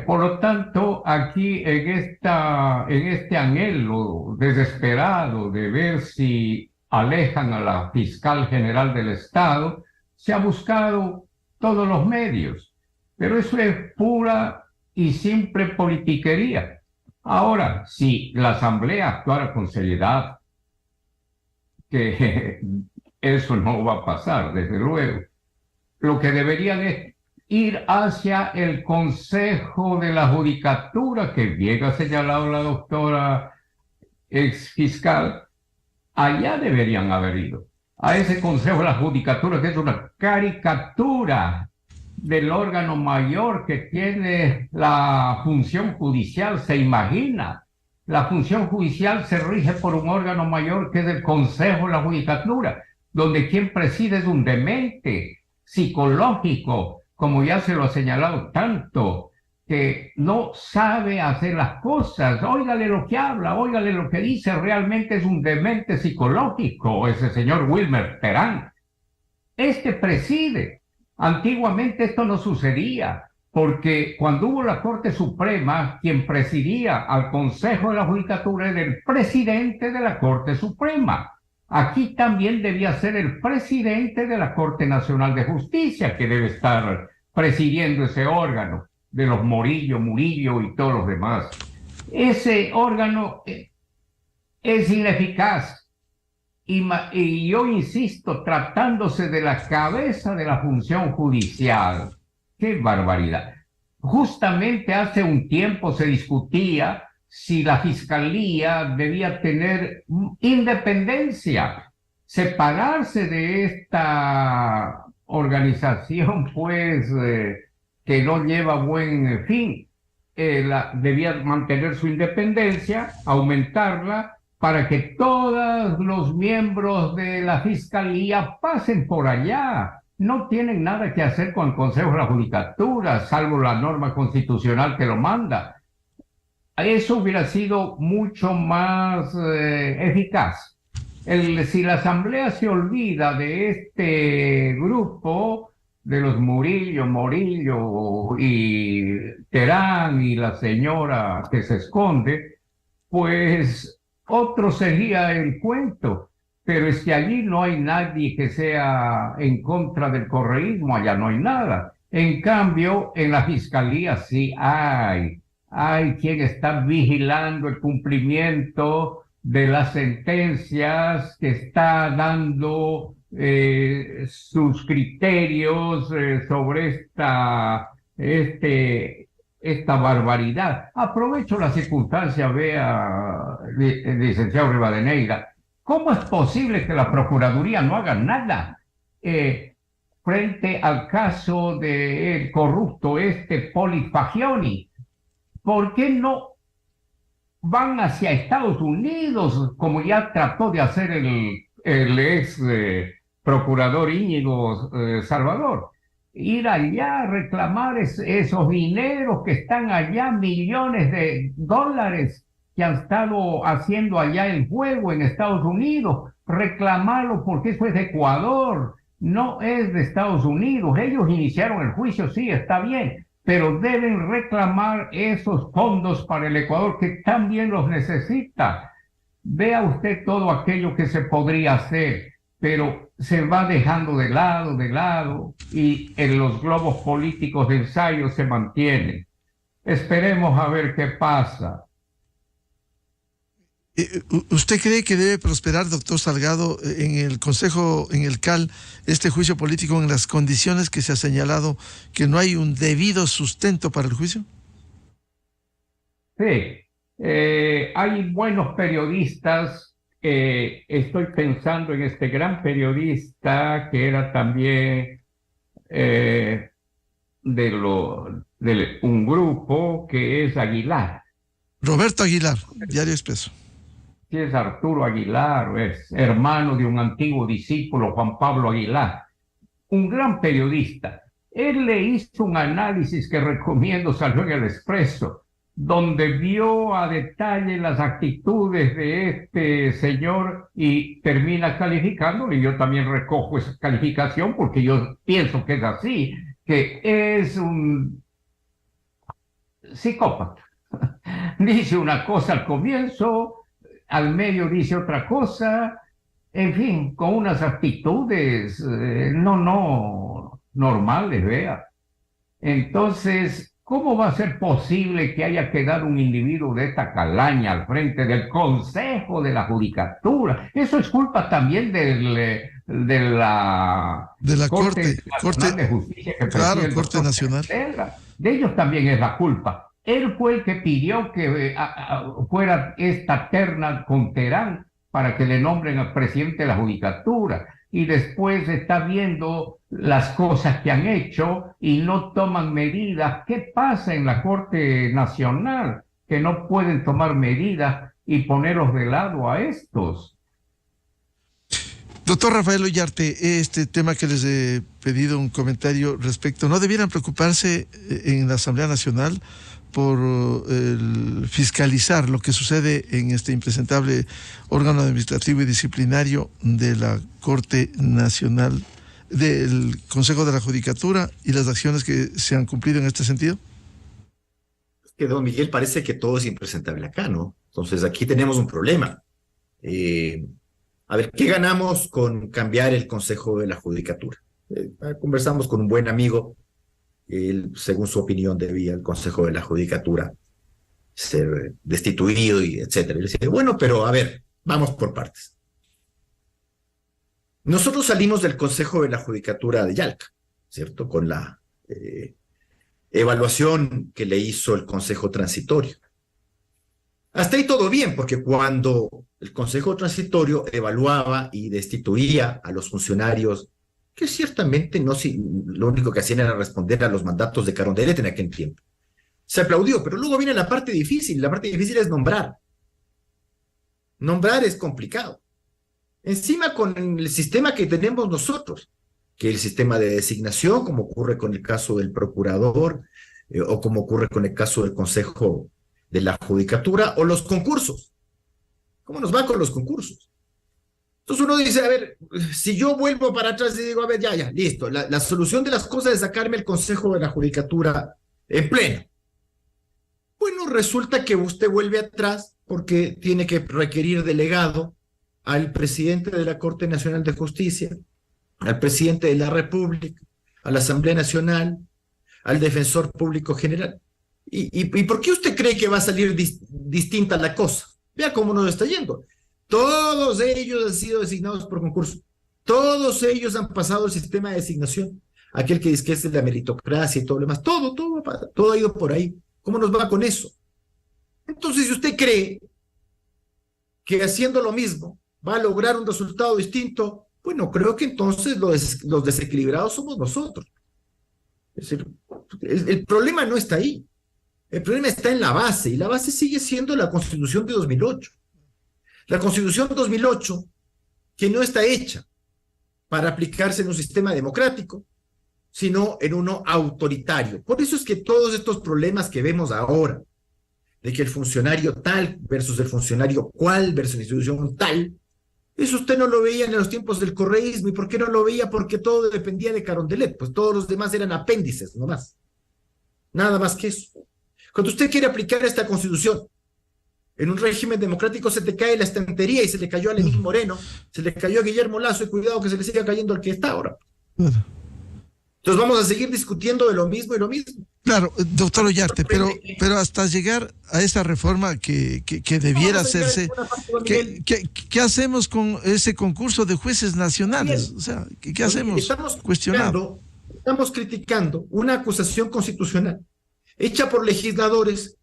Por lo tanto, aquí en este anhelo desesperado de ver si alejan a la fiscal general del Estado, se ha buscado todos los medios. Pero eso es pura y simple politiquería. Ahora, si la Asamblea actuara con seriedad, que eso no va a pasar, desde luego, lo que deberían es ir hacia el Consejo de la Judicatura, que bien ha señalado la doctora ex fiscal. Allá deberían haber ido, a ese Consejo de la Judicatura, que es una caricatura del órgano mayor que tiene la función judicial. Se imagina, la función judicial se rige por un órgano mayor que es el Consejo de la Judicatura, donde quien preside es un demente psicológico, como ya se lo ha señalado tanto, que no sabe hacer las cosas. Óigale lo que habla, óigale lo que dice, realmente es un demente psicológico ese señor Wilmer Terán. Este preside. Antiguamente esto no sucedía, porque cuando hubo la Corte Suprema, quien presidía al Consejo de la Judicatura era el presidente de la Corte Suprema. Aquí también debía ser el presidente de la Corte Nacional de Justicia, que debe estar presidiendo ese órgano, de los Murillo y todos los demás. Ese órgano es ineficaz. Y yo insisto, tratándose de la cabeza de la función judicial, ¡qué barbaridad! Justamente hace un tiempo se discutía si la Fiscalía debía tener independencia, separarse de esta organización, pues, que no lleva buen fin. Debía mantener su independencia, aumentarla, para que todos los miembros de la Fiscalía pasen por allá. No tienen nada que hacer con el Consejo de la Judicatura, salvo la norma constitucional que lo manda. Eso hubiera sido mucho más eficaz. Si la Asamblea se olvida de este grupo, de los Murillo y Terán y la señora que se esconde, pues otro sería el cuento. Pero es que allí no hay nadie que sea en contra del correísmo, allá no hay nada. En cambio, en la Fiscalía sí hay quien está vigilando el cumplimiento de las sentencias, que está dando sus criterios sobre esta barbaridad. Aprovecho la circunstancia, vea, licenciado Rivadeneira, ¿cómo es posible que la Procuraduría no haga nada frente al caso del corrupto Poli Fagioni? ¿Por qué no van hacia Estados Unidos, como ya trató de hacer el ex procurador Íñigo Salvador? Ir allá a reclamar esos dineros que están allá, millones de dólares que han estado haciendo allá el juego en Estados Unidos, reclamarlo, porque eso es de Ecuador, no es de Estados Unidos. Ellos iniciaron el juicio, sí, está bien, pero deben reclamar esos fondos para el Ecuador, que también los necesita. Vea usted todo aquello que se podría hacer, pero se va dejando de lado, y en los globos políticos de ensayo se mantienen. Esperemos a ver qué pasa. ¿Usted cree que debe prosperar, doctor Salgado, en el Consejo, en el CAL, este juicio político en las condiciones que se ha señalado, que no hay un debido sustento para el juicio? Sí, hay buenos periodistas. Estoy pensando en este gran periodista que era también de un grupo, que es Aguilar. Roberto Aguilar, Diario Expreso. Sí, es Arturo Aguilar, es hermano de un antiguo discípulo, Juan Pablo Aguilar, un gran periodista. Él le hizo un análisis que recomiendo, salió en el Expreso, donde vio a detalle las actitudes de este señor y termina calificándolo, y yo también recojo esa calificación porque yo pienso que es así, que es un psicópata. Dice una cosa al comienzo, al medio dice otra cosa, en fin, con unas actitudes no normales, vea. Entonces, ¿cómo va a ser posible que haya quedado un individuo de esta calaña al frente del Consejo de la Judicatura? Eso es culpa también de la Corte Nacional de Justicia, que claro, preside el Corte doctor Nacional. Cerda. De ellos también es la culpa. Él fue el que pidió que fuera esta terna con Terán para que le nombren al presidente de la Judicatura. Y después está viendo las cosas que han hecho y no toman medidas. ¿Qué pasa en la Corte Nacional? Que no pueden tomar medidas y ponerlos de lado a estos. Doctor Rafael Ollarte, este tema que les he pedido un comentario respecto, ¿no debieran preocuparse en la Asamblea Nacional por fiscalizar lo que sucede en este impresentable órgano administrativo y disciplinario de la Corte Nacional, del Consejo de la Judicatura, y las acciones que se han cumplido en este sentido? Es que, don Miguel, parece que todo es impresentable acá, ¿no? Entonces aquí tenemos un problema. A ver, ¿qué ganamos con cambiar el Consejo de la Judicatura? Conversamos con un buen amigo. Él, según su opinión, debía el Consejo de la Judicatura ser destituido y etcétera. Y le decía, bueno, pero a ver, vamos por partes. Nosotros salimos del Consejo de la Judicatura de Yalca, ¿cierto? Con la evaluación que le hizo el Consejo Transitorio. Hasta ahí todo bien, porque cuando el Consejo Transitorio evaluaba y destituía a los funcionarios que ciertamente no, lo único que hacían era responder a los mandatos de Carondelet en aquel tiempo, se aplaudió, pero luego viene la parte difícil. La parte difícil es nombrar. Nombrar es complicado. Encima con el sistema que tenemos nosotros, que el sistema de designación, como ocurre con el caso del procurador, o como ocurre con el caso del Consejo de la Judicatura, o los concursos. ¿Cómo nos va con los concursos? Entonces uno dice, a ver, si yo vuelvo para atrás y digo, a ver, ya, listo, la solución de las cosas es sacarme el Consejo de la Judicatura en pleno. Bueno, resulta que usted vuelve atrás porque tiene que requerir delegado al presidente de la Corte Nacional de Justicia, al presidente de la República, a la Asamblea Nacional, al Defensor Público General. ¿Y por qué usted cree que va a salir distinta la cosa? Vea cómo nos está yendo. Todos ellos han sido designados por concurso. Todos ellos han pasado el sistema de designación. Aquel que dice que es de la meritocracia y todo lo demás. Todo ha ido por ahí. ¿Cómo nos va con eso? Entonces, si usted cree que haciendo lo mismo va a lograr un resultado distinto, bueno, creo que entonces los desequilibrados somos nosotros. Es decir, el problema no está ahí. El problema está en la base, y la base sigue siendo la Constitución de 2008. La Constitución 2008, que no está hecha para aplicarse en un sistema democrático, sino en uno autoritario. Por eso es que todos estos problemas que vemos ahora, de que el funcionario tal versus el funcionario cual versus la institución tal, eso usted no lo veía en los tiempos del correísmo. ¿Y por qué no lo veía? Porque todo dependía de Carondelet, pues todos los demás eran apéndices, nomás. Nada más que eso. Cuando usted quiere aplicar esta Constitución en un régimen democrático, se te cae la estantería, y se le cayó a Lenín Moreno, se le cayó a Guillermo Lazo, y cuidado que se le siga cayendo al que está ahora. Entonces vamos a seguir discutiendo de lo mismo y lo mismo. Claro, doctor Ollarte, pero hasta llegar a esa reforma que debiera hacerse, ¿qué hacemos con ese concurso de jueces nacionales? O sea, ¿qué hacemos? Estamos criticando una acusación constitucional hecha por legisladores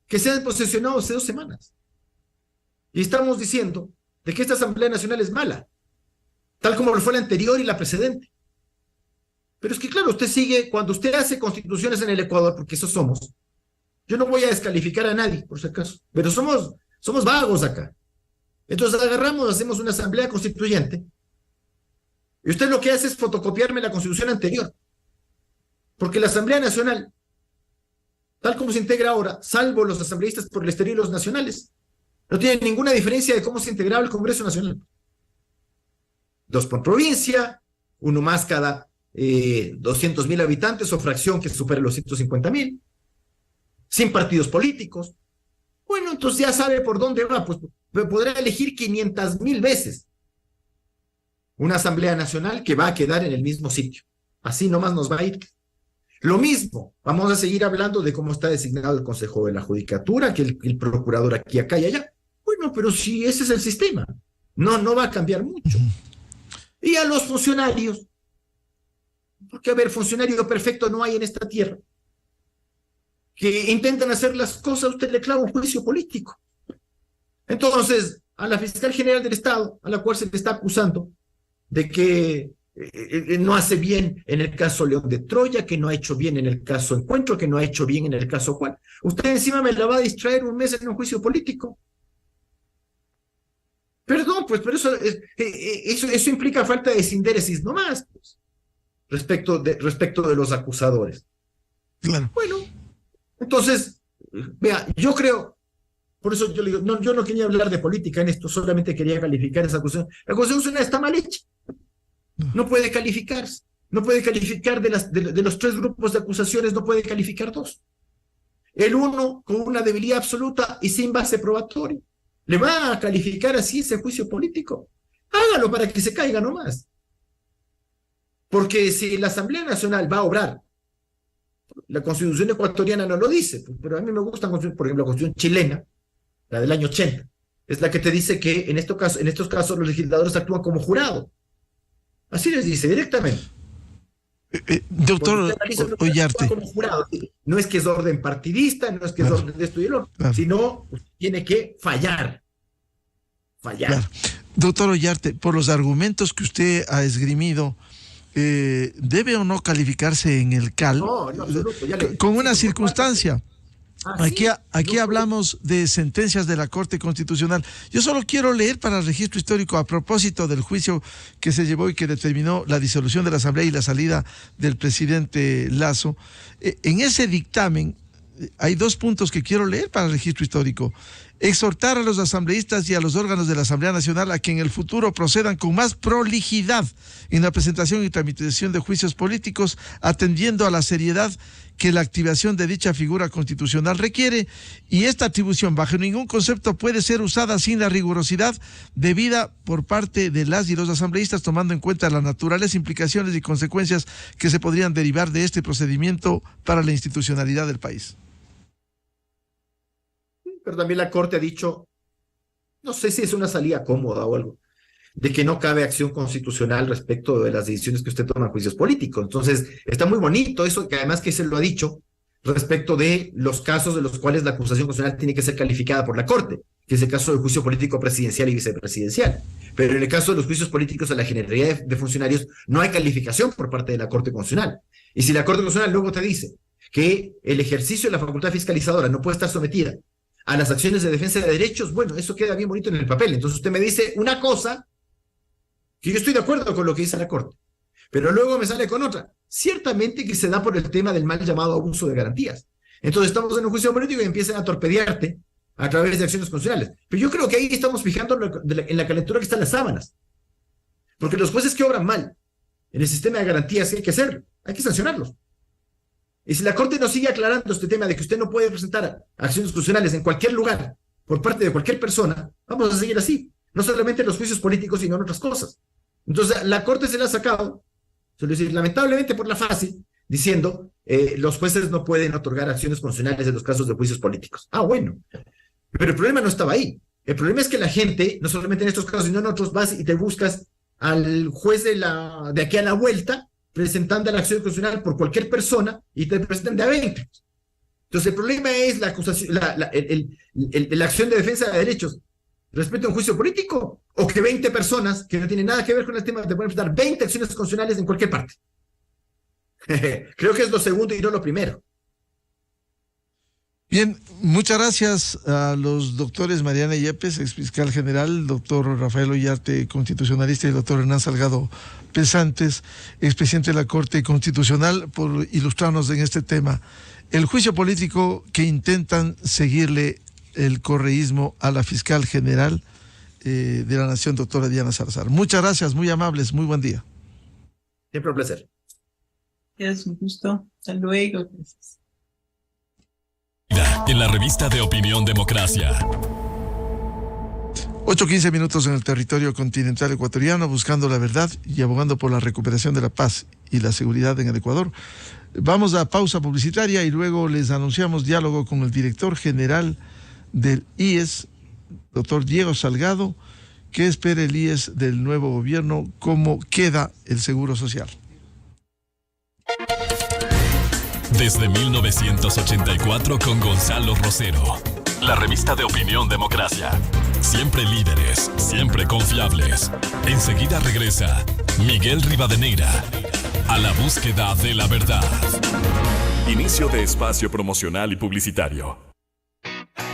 que se han posesionado hace 2 semanas. Y estamos diciendo de que esta Asamblea Nacional es mala, tal como lo fue la anterior y la precedente. Pero es que, claro, usted sigue, cuando usted hace constituciones en el Ecuador, porque eso somos, yo no voy a descalificar a nadie, por si acaso, pero somos vagos acá. Entonces agarramos, hacemos una asamblea constituyente, y usted lo que hace es fotocopiarme la constitución anterior, porque la Asamblea Nacional tal como se integra ahora, salvo los asambleístas por el exterior y los nacionales. No tiene ninguna diferencia de cómo se integraba el Congreso Nacional. 2 por provincia, uno más cada 200.000 habitantes o fracción que supere los 150.000, sin partidos políticos. Bueno, entonces ya sabe por dónde va, pues podrá elegir 500.000 veces una Asamblea Nacional que va a quedar en el mismo sitio. Así nomás nos va a ir. Lo mismo, vamos a seguir hablando de cómo está designado el Consejo de la Judicatura, que el procurador aquí, acá y allá. Bueno, pero si ese es el sistema, no va a cambiar mucho. Y a los funcionarios, porque a ver, funcionario perfecto no hay en esta tierra, que intentan hacer las cosas, usted le clava un juicio político. Entonces, a la fiscal general del Estado, a la cual se le está acusando de que no hace bien en el caso León de Troya, que no ha hecho bien en el caso Encuentro, que no ha hecho bien en el caso Juan, usted encima me la va a distraer un mes en un juicio político. Perdón, pues, pero eso implica falta de sindéresis nomás, pues, respecto de los acusadores. Claro. Bueno, entonces, vea, yo creo, por eso yo le digo, yo no quería hablar de política en esto, solamente quería calificar esa acusación. La acusación está mal hecha. No puede calificarse. No puede calificar de los 3 grupos de acusaciones, no puede calificar 2. El uno con una debilidad absoluta y sin base probatoria. ¿Le va a calificar así ese juicio político? Hágalo para que se caiga nomás. Porque si la Asamblea Nacional va a obrar, la Constitución ecuatoriana no lo dice, pero a mí me gusta, por ejemplo, la Constitución chilena, la del año 80, es la que te dice que en estos casos los legisladores actúan como jurado. Así les dice directamente. Doctor Ollarte. Como jurado. No es que es orden partidista, no es que es orden de esto y el otro, sino tiene que fallar. Fallar. Doctor Ollarte, por los argumentos que usted ha esgrimido, ¿debe o no calificarse en el CAL? No, absoluto. Con una circunstancia. Aquí hablamos de sentencias de la Corte Constitucional. Yo solo quiero leer para el registro histórico a propósito del juicio que se llevó y que determinó la disolución de la Asamblea y la salida del presidente Lasso. En ese dictamen hay 2 puntos que quiero leer para el registro histórico. Exhortar a los asambleístas y a los órganos de la Asamblea Nacional a que en el futuro procedan con más prolijidad en la presentación y tramitación de juicios políticos, atendiendo a la seriedad que la activación de dicha figura constitucional requiere, y esta atribución bajo ningún concepto puede ser usada sin la rigurosidad debida por parte de las y los asambleístas, tomando en cuenta las naturales implicaciones y consecuencias que se podrían derivar de este procedimiento para la institucionalidad del país. Pero también la Corte ha dicho, no sé si es una salida cómoda o algo, de que no cabe acción constitucional respecto de las decisiones que usted toma en juicios políticos. Entonces, está muy bonito eso, que además que se lo ha dicho respecto de los casos de los cuales la acusación constitucional tiene que ser calificada por la Corte, que es el caso del juicio político presidencial y vicepresidencial. Pero en el caso de los juicios políticos a la Generalidad de Funcionarios no hay calificación por parte de la Corte Constitucional. Y si la Corte Constitucional luego te dice que el ejercicio de la facultad fiscalizadora no puede estar sometida a las acciones de defensa de derechos, bueno, eso queda bien bonito en el papel. Entonces usted me dice una cosa que yo estoy de acuerdo con lo que dice la Corte, pero luego me sale con otra. Ciertamente que se da por el tema del mal llamado abuso de garantías. Entonces estamos en un juicio político y empiezan a torpedearte a través de acciones constitucionales. Pero yo creo que ahí estamos fijando en la calentura que están las sábanas. Porque los jueces que obran mal en el sistema de garantías, hay que hacerlo, hay que sancionarlos. Y si la Corte nos sigue aclarando este tema de que usted no puede presentar acciones constitucionales en cualquier lugar por parte de cualquier persona, vamos a seguir así. No solamente en los juicios políticos, sino en otras cosas. Entonces, la Corte se la ha sacado, suelo decir, lamentablemente por la fácil, diciendo los jueces no pueden otorgar acciones constitucionales en los casos de juicios políticos. Ah, bueno. Pero el problema no estaba ahí. El problema es que la gente, no solamente en estos casos, sino en otros, vas y te buscas al juez de aquí a la vuelta, presentando la acción constitucional por cualquier persona y te presentan de a 20. Entonces, el problema es la acusación, la acción de defensa de derechos respecto a un juicio político, o que 20 personas que no tienen nada que ver con el tema te pueden presentar 20 acciones constitucionales en cualquier parte. Creo que es lo segundo y no lo primero. Bien, muchas gracias a los doctores Mariana Yepes, exfiscal general, doctor Rafael Ollarte, constitucionalista, y el doctor Hernán Salgado Pesantes, expresidente de la Corte Constitucional, por ilustrarnos en este tema. El juicio político que intentan seguirle el correísmo a la fiscal general de la Nación, doctora Diana Salazar. Muchas gracias, muy amables, muy buen día. Siempre un placer. Es un gusto. Hasta luego. Gracias. En la revista de Opinión Democracia. 8:15 minutos en el territorio continental ecuatoriano, buscando la verdad y abogando por la recuperación de la paz y la seguridad en el Ecuador. Vamos a pausa publicitaria y luego les anunciamos diálogo con el director general del IES, doctor Diego Salgado. ¿Qué espera el IES del nuevo gobierno? ¿Cómo queda el seguro social? Desde 1984 con Gonzalo Rosero. La revista de Opinión Democracia. Siempre líderes, siempre confiables. Enseguida regresa Miguel Rivadeneira a la búsqueda de la verdad. Inicio de espacio promocional y publicitario.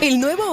El nuevo